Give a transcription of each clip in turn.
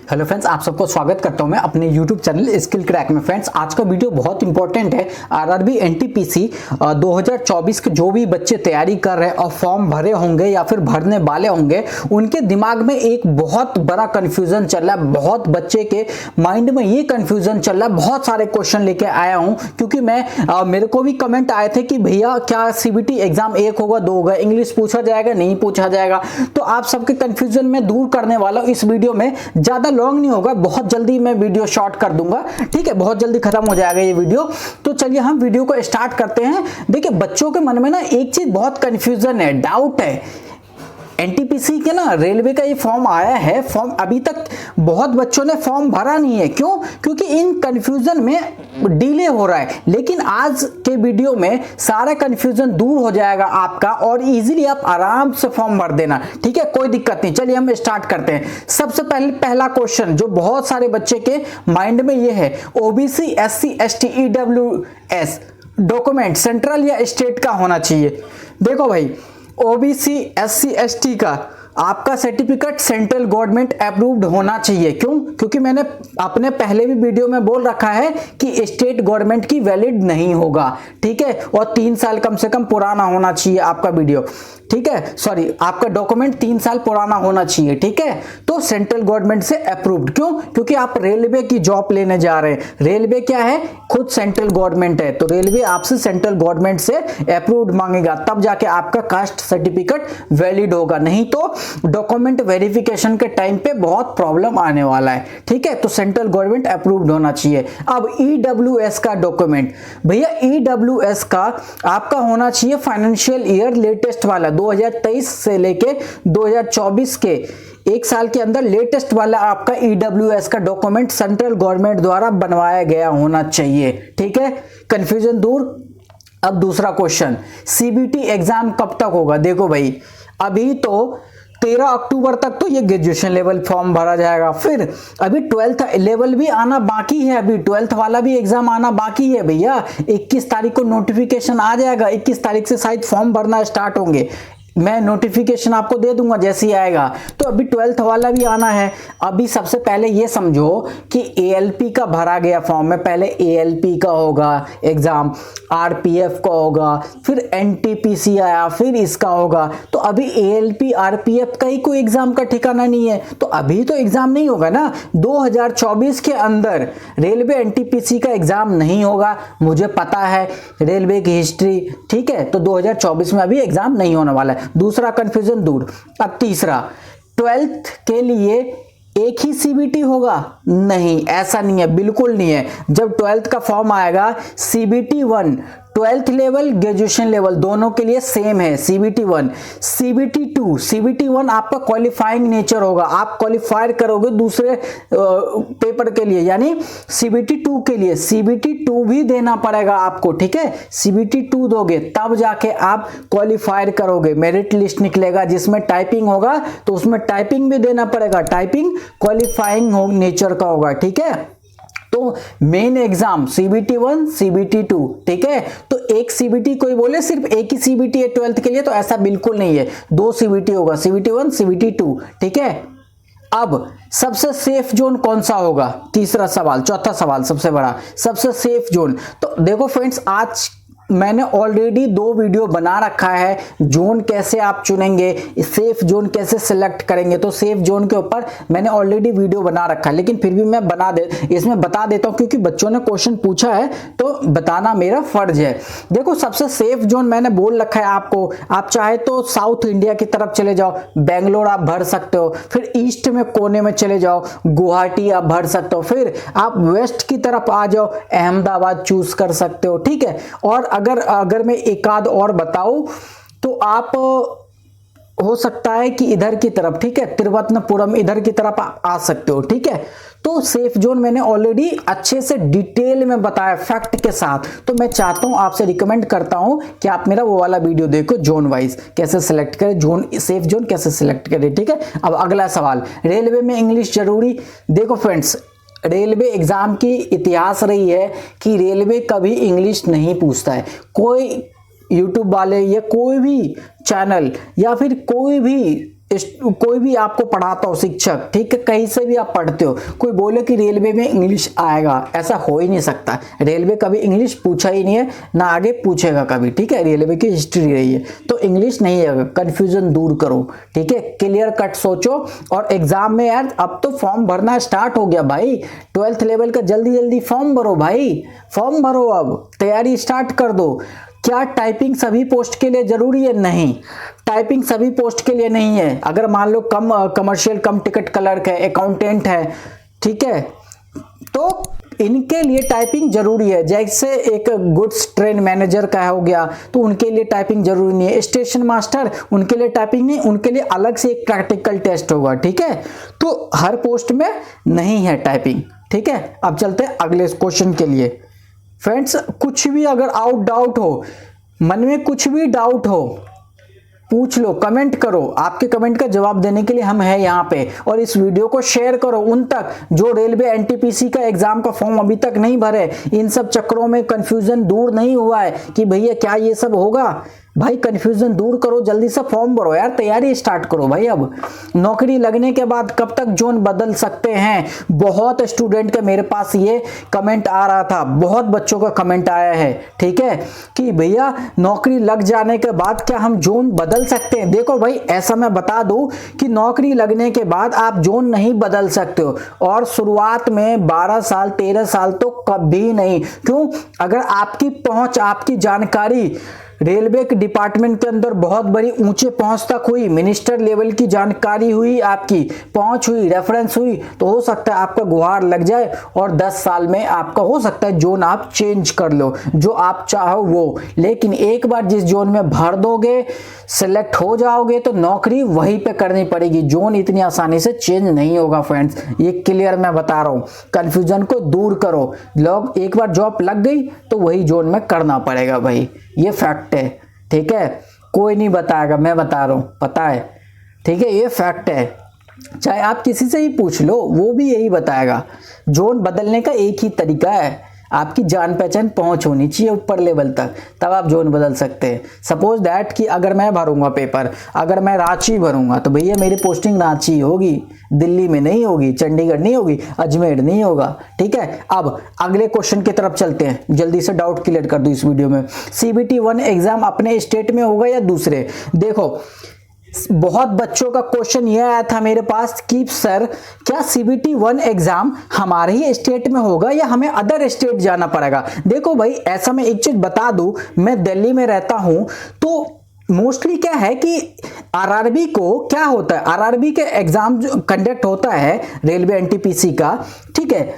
Hello friends, आप सबको स्वागत करता हूं मैं अपने YouTube चैनल स्किल क्रैक में। फ्रेंड्स, आज का वीडियो बहुत इंपॉर्टेंट है। आरआरबी एनटीपीसी 2024 के जो भी बच्चे तैयारी कर रहे हैं और फॉर्म भरे होंगे या फिर भरने वाले होंगे, उनके दिमाग में एक बहुत बड़ा कंफ्यूजन चल रहा है। बहुत बच्चे के माइंड में ये कंफ्यूजन चल रहा है। बहुत सारे क्वेश्चन लेके आया हूं क्योंकि मेरे को भी कमेंट आए थे कि भैया क्या सीबीटी एग्जाम 1 होगा 2 होगा, इंग्लिश पूछा जाएगा नहीं पूछा जाएगा। तो आप सबके कंफ्यूजन में दूर करने वाला हूं इस वीडियो में। ज्यादा लॉन्ग नहीं होगा, बहुत जल्दी मैं वीडियो शॉर्ट कर दूंगा, ठीक है, बहुत जल्दी खत्म हो जाएगा ये वीडियो। तो चलिए हम वीडियो को स्टार्ट करते हैं। देखिए, बच्चों के मन में ना एक चीज बहुत कंफ्यूजन है, डाउट है। एनटीपीसी के ना रेलवे का ये फॉर्म आया है, फॉर्म अभी तक बहुत बच्चों ने फॉर्म भरा नहीं है। क्यों? क्योंकि इन कंफ्यूजन में डिले हो रहा है। लेकिन आज के वीडियो में सारा कंफ्यूजन दूर हो जाएगा आपका और इजीली आप आराम से फॉर्म भर देना, ठीक है, कोई दिक्कत नहीं। चलिए हम स्टार्ट करते हैं। सबसे पहला क्वेश्चन जो बहुत सारे बच्चे के माइंड में ये है, OBC SC ST EWS document central या स्टेट का होना चाहिए। देखो भाई, ओबीसी एससी एसटी का आपका सर्टिफिकेट सेंट्रल गवर्नमेंट अप्रूव्ड होना चाहिए। क्यों? क्योंकि मैंने अपने पहले भी वीडियो में बोल रखा है कि स्टेट गवर्नमेंट की वैलिड नहीं होगा, ठीक है, और 3 साल कम से कम पुराना होना चाहिए आपका वीडियो, ठीक है, सॉरी, आपका डॉक्यूमेंट 3 साल पुराना होना चाहिए, ठीक है। तो सेंट्रल गवर्नमेंट से अप्रूव्ड। क्यों? क्योंकि आप रेलवे की जॉब लेने जा रहे हैं। रेलवे क्या है? खुद सेंट्रल गवर्नमेंट है, तो रेलवे आपसे सेंट्रल गवर्नमेंट से अप्रूव्ड मांगेगा, तब जाके आपका कास्ट सर्टिफिकेट वैलिड होगा। नहीं तो डॉक्यूमेंट वेरिफिकेशन के टाइम पे बहुत प्रॉब्लम आने वाला है, ठीक है। तो सेंट्रल गवर्नमेंट अप्रूव्ड होना चाहिए। अब ईडब्ल्यूएस का डॉक्यूमेंट, भैया ईडब्ल्यूएस का आपका होना चाहिए फाइनेंशियल ईयर लेटेस्ट वाला, 2023 से लेके 2024 के 1 साल के अंदर लेटेस्ट वाला आपका ईडब्ल्यूएस का डॉक्यूमेंट सेंट्रल गवर्नमेंट द्वारा बनवाया गया होना चाहिए, ठीक है। कंफ्यूजन दूर। अब दूसरा क्वेश्चन, सीबीटी एग्जाम कब तक होगा? देखो भाई, अभी तो 13 अक्टूबर तक तो ये ग्रेजुएशन लेवल फॉर्म भरा जाएगा, फिर अभी 12th लेवल भी आना बाकी है, अभी 12th वाला भी एग्जाम आना बाकी है भैया। 21 तारीख को नोटिफिकेशन आ जाएगा, 21 तारीख से शायद फॉर्म भरना स्टार्ट होंगे। मैं नोटिफिकेशन आपको दे दूंगा जैसे ही आएगा। तो अभी 12th वाला भी आना है। अभी सबसे पहले ये समझो कि एएलपी का भरा गया फॉर्म में पहले एएलपी का होगा एग्जाम, आरपीएफ का होगा, फिर एनटीपीसी आया, फिर इसका होगा। तो अभी एएलपी आरपीएफ का ही कोई एग्जाम का ठिकाना नहीं है, तो अभी तो एग्जाम नहीं होगा ना। 2024 के अंदर रेलवे एनटीपीसी का एग्जाम नहीं होगा, मुझे पता है, रेलवे की हिस्ट्री, ठीक है। तो 2024 में अभी एग्जाम नहीं होने वाला है। दूसरा कंफ्यूजन दूर। अब तीसरा, 12th के लिए एक ही सीबीटी होगा? नहीं, ऐसा नहीं है, बिल्कुल नहीं है। जब 12th का फॉर्म आएगा, CBT 1 12th level graduation level दोनों के लिए सेम है, सीबीटी 1 सीबीटी 2 सीबीटी 1 आपका क्वालिफाइंग नेचर होगा, आप क्वालिफाई करोगे दूसरे पेपर के लिए, यानी सीबीटी 2 के लिए सीबीटी 2 भी देना पड़ेगा आपको, ठीक है। सीबीटी 2 दोगे तब जाके आप क्वालिफाई करोगे, मेरिट लिस्ट निकलेगा जिसमें टाइपिंग होगा, तो उसमें टाइपिंग भी देना पड़ेगा, टाइपिंग क्वालिफाइंग नेचर का होगा, ठीक है। तो मेन एग्जाम सीबीटी 1 सीबीटी 2, ठीक है। तो एक सीबीटी, कोई बोले सिर्फ एक ही सीबीटी है 12th के लिए, तो ऐसा बिल्कुल नहीं है, 2 सीबीटी होगा, सीबीटी 1 सीबीटी 2, ठीक है। अब सबसे सेफ जोन कौन सा होगा? तीसरा सवाल। चौथा सवाल सबसे बड़ा, सबसे सेफ जोन। तो देखो फ्रेंड्स, आज मैंने ऑलरेडी 2 वीडियो बना रखा है, जोन कैसे आप चुनेंगे, सेफ जोन कैसे सिलेक्ट करेंगे। तो सेफ जोन के ऊपर मैंने ऑलरेडी वीडियो बना रखा है, लेकिन फिर भी मैं इसमें बता देता हूं क्योंकि बच्चों ने क्वेश्चन पूछा है तो बताना मेरा फर्ज है। देखो, सबसे सेफ जोन मैंने बोल रखा है आपको। आप चाहे तो साउथ इंडिया की तरफ चले जाओ, बेंगलोर आप भर सकते हो, फिर ईस्ट में कोने में चले जाओ, गुवाहाटी आप भर सकते हो, फिर आप वेस्ट की तरफ आ जाओ, अहमदाबाद चूज कर सकते हो, ठीक है। और अगर मैं एक आध और बताऊं तो आप हो सकता है कि इधर की तरफ, ठीक है, तिरुवनंतपुरम इधर की तरफ आ सकते हो, ठीक है। तो सेफ जोन मैंने ऑलरेडी अच्छे से डिटेल में बताया फैक्ट के साथ। तो मैं चाहता हूं, आपसे रिकमेंड करता हूं कि आप मेरा वो वाला वीडियो देखो, जोन वाइज कैसे सिलेक्ट करें, जोन सेफ जोन कैसे सिलेक्ट करें, ठीक है। अब अगला सवाल, रेलवे में इंग्लिश जरूरी? देखो फ्रेंड्स, रेलवे एग्जाम की इतिहास रही है कि रेलवे कभी इंग्लिश नहीं पूछता है। कोई यूट्यूब वाले या कोई भी चैनल या फिर कोई भी कोई भी आपको पढ़ाता हो शिक्षक, ठीक है, कहीं से भी आप पढ़ते हो, कोई बोले कि रेलवे में इंग्लिश आएगा, ऐसा हो ही नहीं सकता। रेलवे कभी इंग्लिश पूछा ही नहीं है, ना आगे पूछेगा कभी, ठीक है, रेलवे की हिस्ट्री रही है, तो इंग्लिश नहीं है। कंफ्यूजन दूर करो, ठीक है, क्लियर कट सोचो। और एग्जाम में यार अब तो फॉर्म भरना स्टार्ट हो गया भाई, 12th लेवल का जल्दी जल्दी फॉर्म भरो भाई, फॉर्म भरो, अब तैयारी स्टार्ट कर दो। क्या टाइपिंग सभी पोस्ट के लिए जरूरी है? नहीं, टाइपिंग सभी पोस्ट के लिए नहीं है। अगर मान लो कम कमर्शियल कम टिकट क्लर्क है, अकाउंटेंट है, ठीक है, तो इनके लिए टाइपिंग जरूरी है। जैसे एक गुड्स ट्रेन मैनेजर का हो गया, तो उनके लिए टाइपिंग जरूरी नहीं है। स्टेशन मास्टर, उनके लिए टाइपिंग नहीं, उनके लिए अलग से एक प्रैक्टिकल टेस्ट होगा, ठीक है। तो हर पोस्ट में नहीं है टाइपिंग, ठीक है। अब चलते हैं अगले क्वेश्चन के लिए। फ्रेंड्स, कुछ भी अगर डाउट हो, मन में कुछ भी डाउट हो, पूछ लो, कमेंट करो। आपके कमेंट का जवाब देने के लिए हम हैं यहाँ पे। और इस वीडियो को शेयर करो उन तक जो रेलवे एनटीपीसी का एग्जाम का फॉर्म अभी तक नहीं भरे, इन सब चक्करों में कंफ्यूजन दूर नहीं हुआ है कि भैया क्या ये सब होगा। भाई कंफ्यूजन दूर करो, जल्दी से फॉर्म भरो यार, तैयारी स्टार्ट करो भाई। अब नौकरी लगने के बाद कब तक जोन बदल सकते हैं? बहुत स्टूडेंट का मेरे पास ये कमेंट आ रहा था, बहुत बच्चों का कमेंट आया है, ठीक है, कि भैया नौकरी लग जाने के बाद क्या हम जोन बदल सकते हैं? देखो भाई, ऐसा मैं बता दूं कि नौकरी लगने के बाद आप जोन नहीं बदल सकते हो, और शुरुआत में 12 साल 13 साल तो कभी नहीं। क्यों? अगर आपकी पहुंच, आपकी जानकारी रेलवे के डिपार्टमेंट के अंदर बहुत बड़ी ऊंचे पहुंच तक हुई, मिनिस्टर लेवल की जानकारी हुई, आपकी पहुंच हुई, रेफरेंस हुई, तो हो सकता है आपका गुहार लग जाए और 10 साल में आपका हो सकता है जोन आप चेंज कर लो, जो आप चाहो वो। लेकिन एक बार जिस जोन में भर दोगे, सिलेक्ट हो जाओगे, तो नौकरी वहीं पे करनी पड़ेगी। जोन इतनी आसानी से चेंज नहीं होगा फ्रेंड्स, ये क्लियर मैं बता रहा हूँ। कंफ्यूजन को दूर करो। लोग एक बार जॉब लग गई तो वही जोन में करना पड़ेगा भाई, ये फैक्ट है, ठीक है। कोई नहीं बताएगा, मैं बता रहा हूं, पता है, ठीक है, ये फैक्ट है। चाहे आप किसी से ही पूछ लो, वो भी यही बताएगा। जोन बदलने का एक ही तरीका है, आपकी जान पहचान पहुंच होनी चाहिए ऊपर लेवल तक, तब आप जोन बदल सकते हैं। सपोज दैट कि अगर मैं भरूंगा पेपर, अगर मैं रांची भरूंगा, तो भैया मेरी पोस्टिंग रांची होगी, दिल्ली में नहीं होगी, चंडीगढ़ नहीं होगी, अजमेर नहीं होगा, ठीक है। अब अगले क्वेश्चन की तरफ चलते हैं, जल्दी से डाउट क्लियर कर दूं इस वीडियो में। CBT 1 एग्जाम अपने स्टेट में होगा या दूसरे? देखो, बहुत बच्चों का क्वेश्चन यह आया था मेरे पास कि सर क्या CBT 1 एग्जाम हमारे ही स्टेट में होगा या हमें अदर स्टेट जाना पड़ेगा? देखो भाई, ऐसा मैं एक चीज बता दूं, मैं दिल्ली में रहता हूं, तो मोस्टली क्या है कि RRB को क्या होता है, RRB के एग्जाम जो कंडक्ट होता है रेलवे एनटीपीसी का, ठीक है,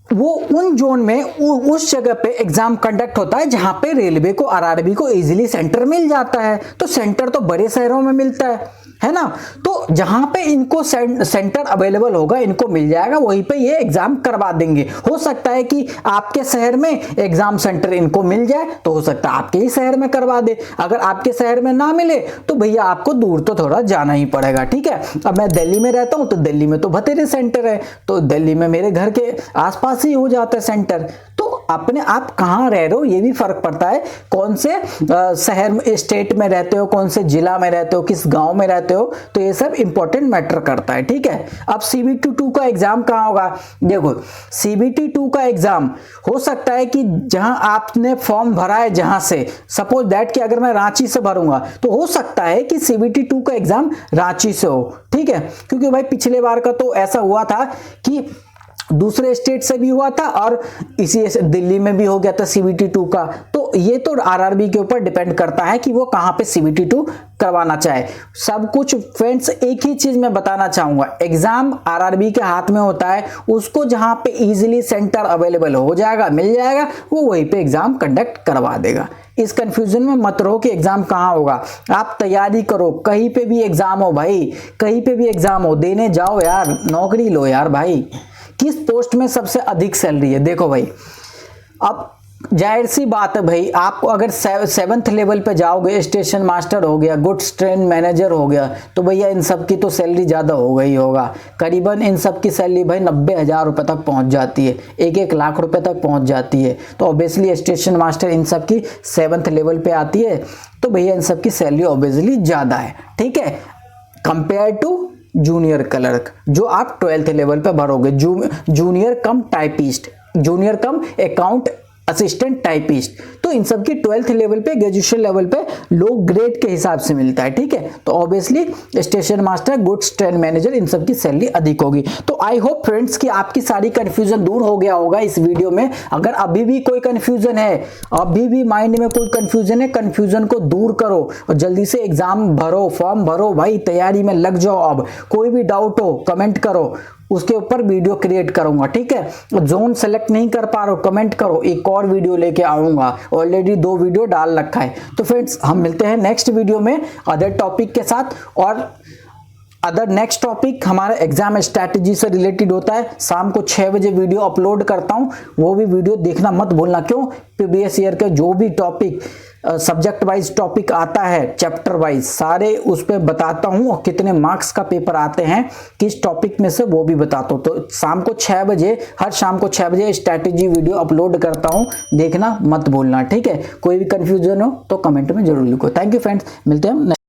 वो उन जोन में उस जगह पे एग्जाम कंडक्ट होता है जहां पे रेलवे को, RRB को इजीली सेंटर मिल जाता है। तो सेंटर तो बड़े शहरों में मिलता है ना, तो जहां पे इनको सेंटर अवेलेबल होगा, इनको मिल जाएगा, वहीं पे ये एग्जाम करवा देंगे। हो सकता है कि आपके शहर में एग्जाम सेंटर इनको मिल जाए, तो हो सकता है आपके ही शहर में करवा दे। अगर आपके शहर में ना मिले तो भैया आपको दूर तो थोड़ा जाना ही पड़ेगा, ठीक है। अब मैं दिल्ली में रहता हूं, तो दिल्ली में तो बथेरे सेंटर है, तो दिल्ली में मेरे घर के आसपास ही हो जाता है सेंटर। तो अपने आप कहां रह रहे हो ये भी फर्क पड़ता है, कौन से शहर में, स्टेट में रहते हो, कौन से जिला में रहते हो, किस गांव में रहते हो, तो ये सब इंपॉर्टेंट मैटर करता है, ठीक है। अब CBT 2 का एग्जाम कहां होगा? देखो, CBT 2 का एग्जाम हो सकता है कि जहां आपने फॉर्म भरा है, जहां से, सपोज दैट कि अगर मैं रांची से भरूंगा, तो हो सकता है कि CBT 2 का एग्जाम रांची से हो, ठीक है। क्योंकि भाई पिछले बार का तो ऐसा हुआ था कि दूसरे स्टेट से भी हुआ था और इसी दिल्ली में भी हो गया था CBT 2 का। तो ये तो RRB के ऊपर डिपेंड करता है कि वो कहां पे CBT 2 करवाना चाहे। सब कुछ फ्रेंड्स, एक ही चीज मैं बताना चाहूंगा, एग्जाम RRB के हाथ में होता है, उसको जहां पे इजीली सेंटर अवेलेबल हो जाएगा, मिल जाएगा, वो वहीं पे एग्जाम कंडक्ट करवा देगा। इस कंफ्यूजन में मत रहो कि एग्जाम कहां होगा, आप तैयारी करो, कहीं पे भी एग्जाम हो भाई, कहीं पे भी एग्जाम हो, देने जाओ यार, नौकरी लो यार भाई। किस पोस्ट में सबसे अधिक सैलरी है? देखो भाई, अब जाहिर सी बात है भाई, आपको अगर 7th लेवल पे जाओगे, स्टेशन मास्टर हो गया, गुड्स ट्रेन मैनेजर हो गया, तो भैया इन सब की तो सैलरी ज़्यादा हो गई होगा। करीबन इन सब की सैलरी भाई 90,000 रुपये तक पहुंच जाती है, 1-1 लाख रुपए तक पहुंच जाती है। तो ऑब्वियसली स्टेशन मास्टर इन सब की 7th लेवल पे आती है, तो भैया इन सब की सैलरी ऑब्वियसली ज़्यादा है, ठीक है, कंपेयर टू जूनियर क्लर्क जो आप 12th लेवल पे भरोगे। जूनियर कम टाइपिस्ट, जूनियर कम अकाउंट असिस्टेंट टाइपिस्ट, तो इन सब की 12th लेवल पे, ग्रेजुएशन लेवल पे लो ग्रेड के हिसाब से मिलता है, ठीक है। तो obviously station master, goods train manager, इन सब की सैलरी अधिक होगी। तो आई होप फ्रेंड्स कि आपकी सारी कंफ्यूजन दूर हो गया होगा इस वीडियो में। अगर अभी भी कोई कंफ्यूजन है, अभी भी माइंड में कोई कंफ्यूजन है, कंफ्यूजन को दूर करो और जल्दी से एग्जाम भरो, फॉर्म भरो भाई, तैयारी में लग जाओ। अब कोई भी डाउट हो कमेंट करो, उसके ऊपर वीडियो क्रिएट करूंगा, ठीक है। जोन सेलेक्ट नहीं कर पा रहे हो कमेंट करो, एक और वीडियो लेके आऊंगा, ऑलरेडी 2 वीडियो डाल रखा है। तो फ्रेंड्स हम मिलते हैं नेक्स्ट वीडियो में अदर टॉपिक के साथ। और अदर नेक्स्ट टॉपिक हमारा एग्जाम स्ट्रैटेजी से रिलेटेड होता है। शाम को 6 बजे वीडियो अपलोड करता हूं, वो भी वीडियो देखना मत भूलना। क्यों? प्रीवियस ईयर के जो भी टॉपिक सब्जेक्ट वाइज टॉपिक आता है, चैप्टर वाइज सारे उस पर बताता हूं, और कितने मार्क्स का पेपर आते हैं किस टॉपिक में से वो भी बताता हूं। तो शाम को 6 बजे, हर शाम को 6 बजे स्ट्रैटेजी वीडियो अपलोड करता हूं, देखना मत भूलना, ठीक है। कोई भी कंफ्यूजन हो तो कमेंट में जरूर लिखो। थैंक यू फ्रेंड्स, मिलते हैं।